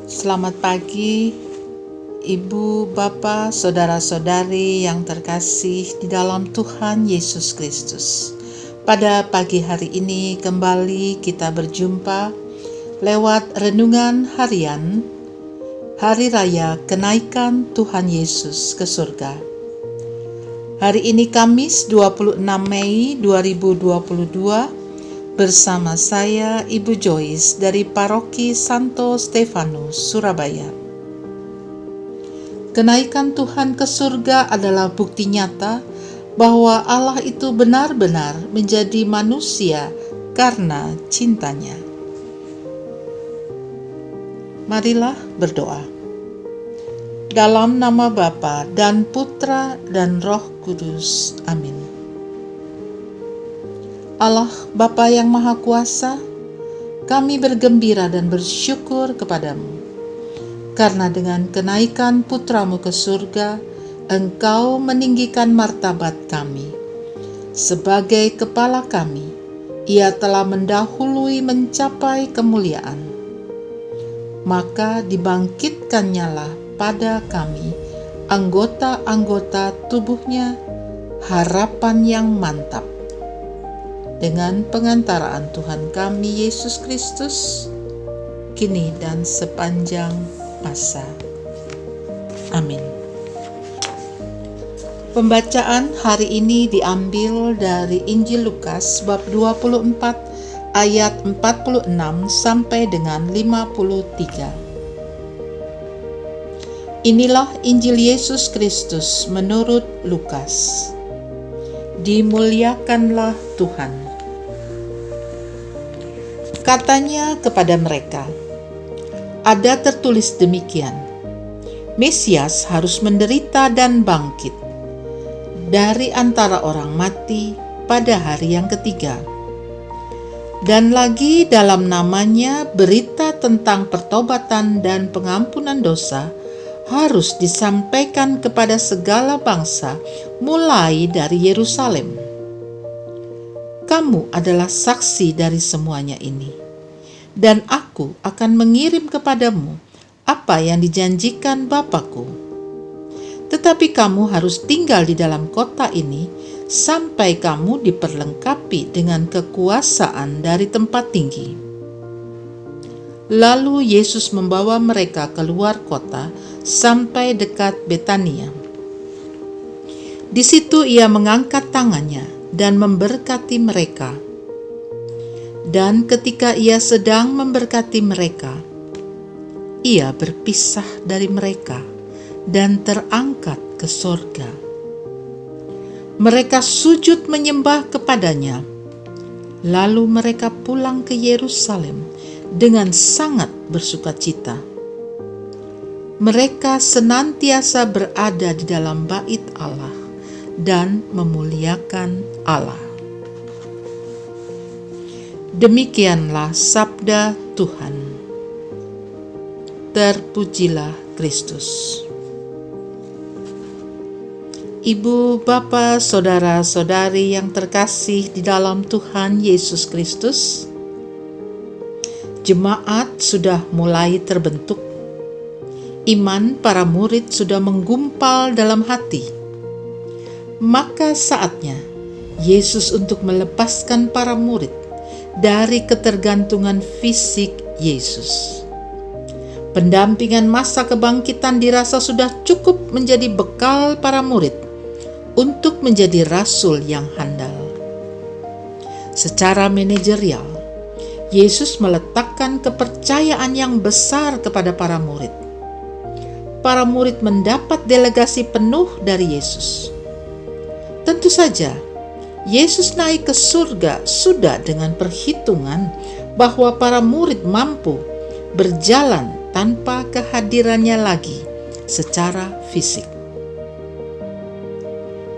Selamat pagi, Ibu, Bapak, Saudara-saudari yang terkasih di dalam Tuhan Yesus Kristus. Pada pagi hari ini kembali kita berjumpa lewat renungan harian Hari Raya Kenaikan Tuhan Yesus ke Surga. Hari ini Kamis 26 Mei 2022 bersama saya Ibu Joyce dari Paroki Santo Stefanus, Surabaya. Kenaikan Tuhan ke surga adalah bukti nyata bahwa Allah itu benar-benar menjadi manusia karena cintanya. Marilah berdoa. Dalam nama Bapa dan Putra dan Roh Kudus. Amin. Allah Bapa yang Maha Kuasa, kami bergembira dan bersyukur kepadamu, karena dengan kenaikan Putramu ke surga, Engkau meninggikan martabat kami. Sebagai kepala kami, Ia telah mendahului mencapai kemuliaan. Maka dibangkitkan-Nyalah pada kami, anggota-anggota tubuhnya, harapan yang mantap. Dengan pengantaraan Tuhan kami Yesus Kristus, kini dan sepanjang masa. Amin. Pembacaan hari ini diambil dari Injil Lukas bab 24 ayat 46 sampai dengan 53. Inilah Injil Yesus Kristus menurut Lukas. Dimuliakanlah Tuhan. Katanya kepada mereka, ada tertulis demikian, Mesias harus menderita dan bangkit dari antara orang mati pada hari yang ketiga. Dan lagi dalam namanya berita tentang pertobatan dan pengampunan dosa harus disampaikan kepada segala bangsa mulai dari Yerusalem. Kamu adalah saksi dari semuanya ini, dan aku akan mengirim kepadamu apa yang dijanjikan Bapakku. Tetapi kamu harus tinggal di dalam kota ini sampai kamu diperlengkapi dengan kekuasaan dari tempat tinggi. Lalu Yesus membawa mereka keluar kota sampai dekat Betania. Di situ Ia mengangkat tangannya dan memberkati mereka. Dan ketika Ia sedang memberkati mereka, Ia berpisah dari mereka dan terangkat ke sorga. Mereka sujud menyembah kepadanya. Lalu mereka pulang ke Yerusalem dengan sangat bersukacita. Mereka senantiasa berada di dalam bait Allah dan memuliakan Allah. Demikianlah sabda Tuhan. Terpujilah Kristus. Ibu, Bapak, Saudara-saudari yang terkasih di dalam Tuhan Yesus Kristus, jemaat sudah mulai terbentuk. Iman para murid sudah menggumpal dalam hati. Maka saatnya Yesus untuk melepaskan para murid dari ketergantungan fisik Yesus. Pendampingan masa kebangkitan dirasa sudah cukup menjadi bekal para murid untuk menjadi rasul yang handal. Secara manajerial, Yesus meletakkan kepercayaan yang besar kepada para murid. Para murid mendapat delegasi penuh dari Yesus. Tentu saja, Yesus naik ke surga sudah dengan perhitungan bahwa para murid mampu berjalan tanpa kehadirannya lagi secara fisik.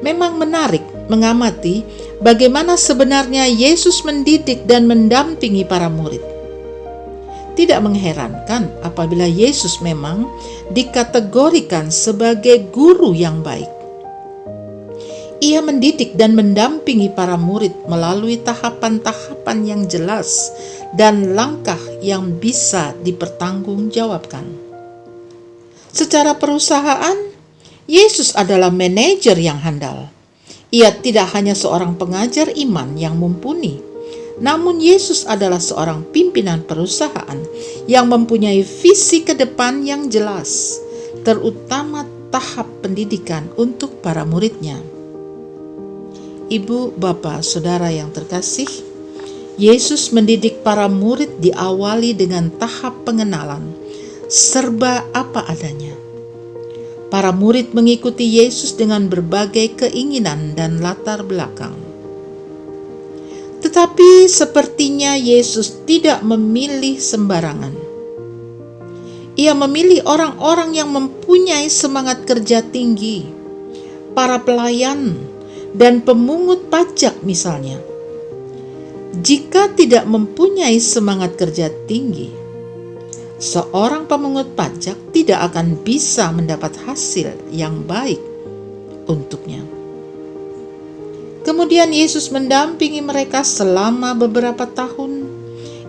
Memang menarik mengamati bagaimana sebenarnya Yesus mendidik dan mendampingi para murid. Tidak mengherankan apabila Yesus memang dikategorikan sebagai guru yang baik. Ia mendidik dan mendampingi para murid melalui tahapan-tahapan yang jelas dan langkah yang bisa dipertanggungjawabkan. Secara perusahaan, Yesus adalah manajer yang handal. Ia tidak hanya seorang pengajar iman yang mumpuni, namun Yesus adalah seorang pimpinan perusahaan yang mempunyai visi ke depan yang jelas, terutama tahap pendidikan untuk para muridnya. Ibu, bapak, saudara yang terkasih, Yesus mendidik para murid diawali dengan tahap pengenalan, serba apa adanya. Para murid mengikuti Yesus dengan berbagai keinginan dan latar belakang. Tetapi sepertinya Yesus tidak memilih sembarangan. Ia memilih orang-orang yang mempunyai semangat kerja tinggi, para pelayan dan pemungut pajak misalnya. Jika tidak mempunyai semangat kerja tinggi, seorang pemungut pajak tidak akan bisa mendapat hasil yang baik untuknya. Kemudian Yesus mendampingi mereka selama beberapa tahun.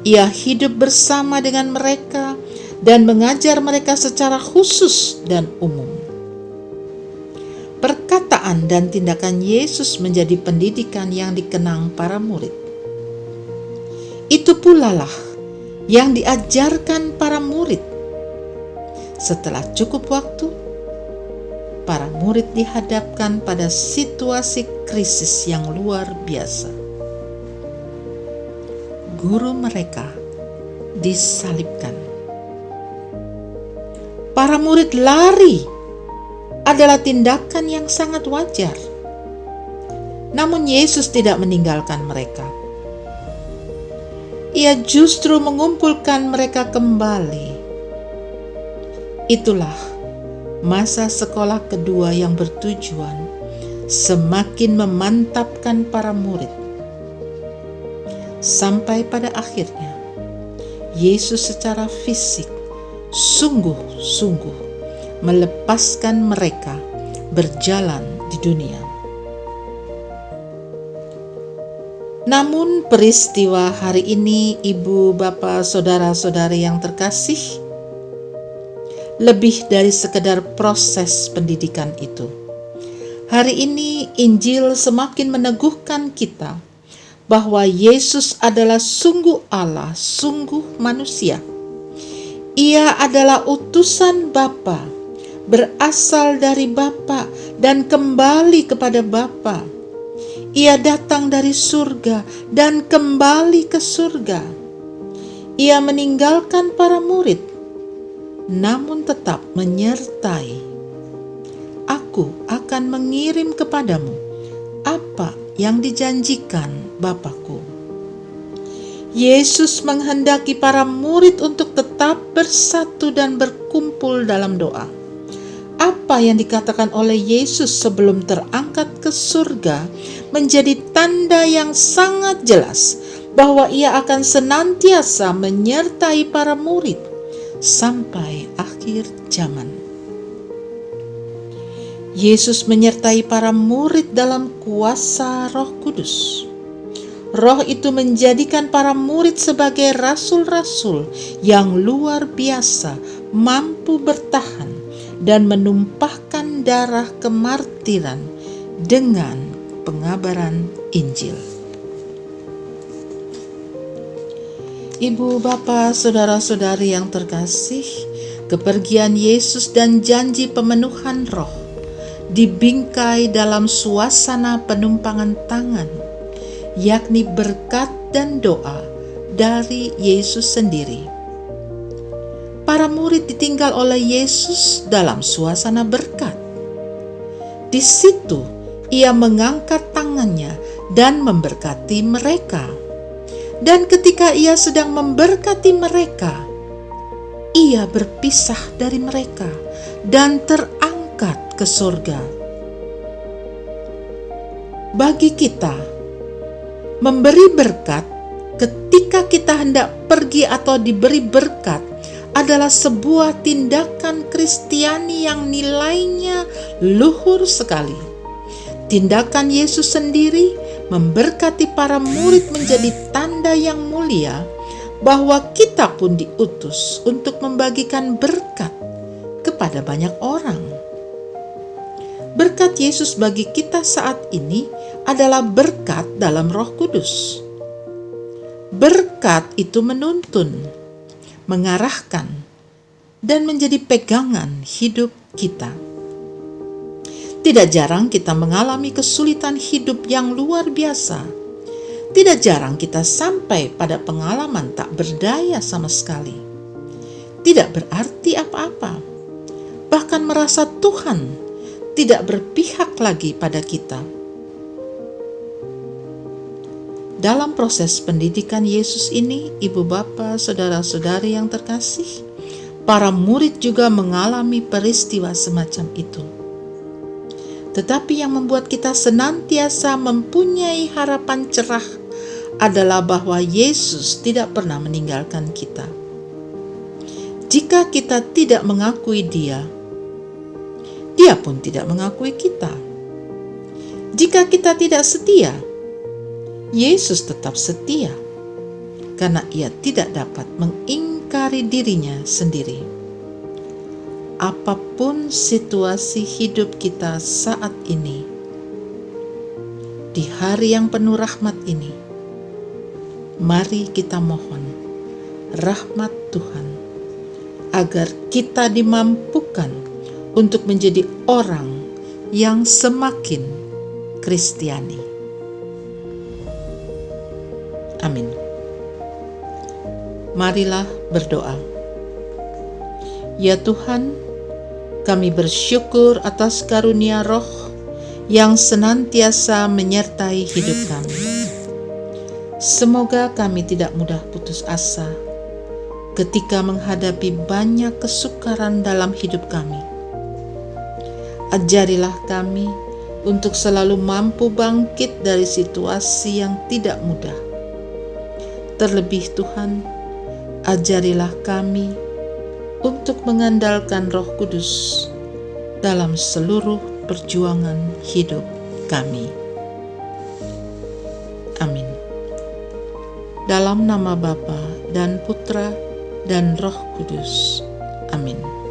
Ia hidup bersama dengan mereka dan mengajar mereka secara khusus dan umum. Perkataan dan tindakan Yesus menjadi pendidikan yang dikenang para murid. Itu pula lah yang diajarkan para murid. Setelah cukup waktu, para murid dihadapkan pada situasi krisis yang luar biasa. Guru mereka disalibkan. Para murid lari adalah tindakan yang sangat wajar. Namun Yesus tidak meninggalkan mereka. Ia justru mengumpulkan mereka kembali. Itulah masa sekolah kedua yang bertujuan semakin memantapkan para murid. Sampai pada akhirnya, Yesus secara fisik sungguh-sungguh melepaskan mereka berjalan di dunia. Namun peristiwa hari ini, ibu, bapak, saudara-saudari yang terkasih, lebih dari sekedar proses pendidikan itu. Hari ini Injil semakin meneguhkan kita bahwa Yesus adalah sungguh Allah, sungguh manusia. Ia adalah utusan Bapa, berasal dari Bapa dan kembali kepada Bapa. Ia datang dari surga dan kembali ke surga. Ia meninggalkan para murid, namun tetap menyertai. Aku akan mengirim kepadamu apa yang dijanjikan Bapa-Ku. Yesus menghendaki para murid untuk tetap bersatu dan berkumpul dalam doa. Apa yang dikatakan oleh Yesus sebelum terangkat ke surga menjadi tanda yang sangat jelas bahwa ia akan senantiasa menyertai para murid sampai akhir zaman. Yesus menyertai para murid dalam kuasa Roh Kudus. Roh itu menjadikan para murid sebagai rasul-rasul yang luar biasa, mampu bertahan dan menumpahkan darah kemartiran dengan pengabaran Injil. Ibu, bapak, saudara-saudari yang terkasih, kepergian Yesus dan janji pemenuhan Roh dibingkai dalam suasana penumpangan tangan, yakni berkat dan doa dari Yesus sendiri. Para murid ditinggal oleh Yesus dalam suasana berkat. Di situ ia mengangkat tangannya dan memberkati mereka. Dan ketika ia sedang memberkati mereka, ia berpisah dari mereka dan terangkat ke surga. Bagi kita, memberi berkat ketika kita hendak pergi atau diberi berkat adalah sebuah tindakan Kristiani yang nilainya luhur sekali. Tindakan Yesus sendiri memberkati para murid menjadi tanda yang mulia bahwa kita pun diutus untuk membagikan berkat kepada banyak orang. Berkat Yesus bagi kita saat ini adalah berkat dalam Roh Kudus. Berkat itu menuntun, mengarahkan, dan menjadi pegangan hidup kita. Tidak jarang kita mengalami kesulitan hidup yang luar biasa. Tidak jarang kita sampai pada pengalaman tak berdaya sama sekali. Tidak berarti apa-apa. Bahkan merasa Tuhan tidak berpihak lagi pada kita. Dalam proses pendidikan Yesus ini, ibu bapa, saudara-saudari yang terkasih, para murid juga mengalami peristiwa semacam itu. Tetapi yang membuat kita senantiasa mempunyai harapan cerah adalah bahwa Yesus tidak pernah meninggalkan kita. Jika kita tidak mengakui Dia pun tidak mengakui kita. Jika kita tidak setia, Yesus tetap setia, karena Ia tidak dapat mengingkari dirinya sendiri. Apapun situasi hidup kita saat ini, di hari yang penuh rahmat ini, mari kita mohon rahmat Tuhan agar kita dimampukan untuk menjadi orang yang semakin Kristiani. Amin. Marilah berdoa. Ya Tuhan, kami bersyukur atas karunia Roh yang senantiasa menyertai hidup kami. Semoga kami tidak mudah putus asa ketika menghadapi banyak kesukaran dalam hidup kami. Ajarilah kami untuk selalu mampu bangkit dari situasi yang tidak mudah. Terlebih Tuhan, ajarilah kami untuk mengandalkan Roh Kudus dalam seluruh perjuangan hidup kami. Amin. Dalam nama Bapa dan Putra dan Roh Kudus. Amin.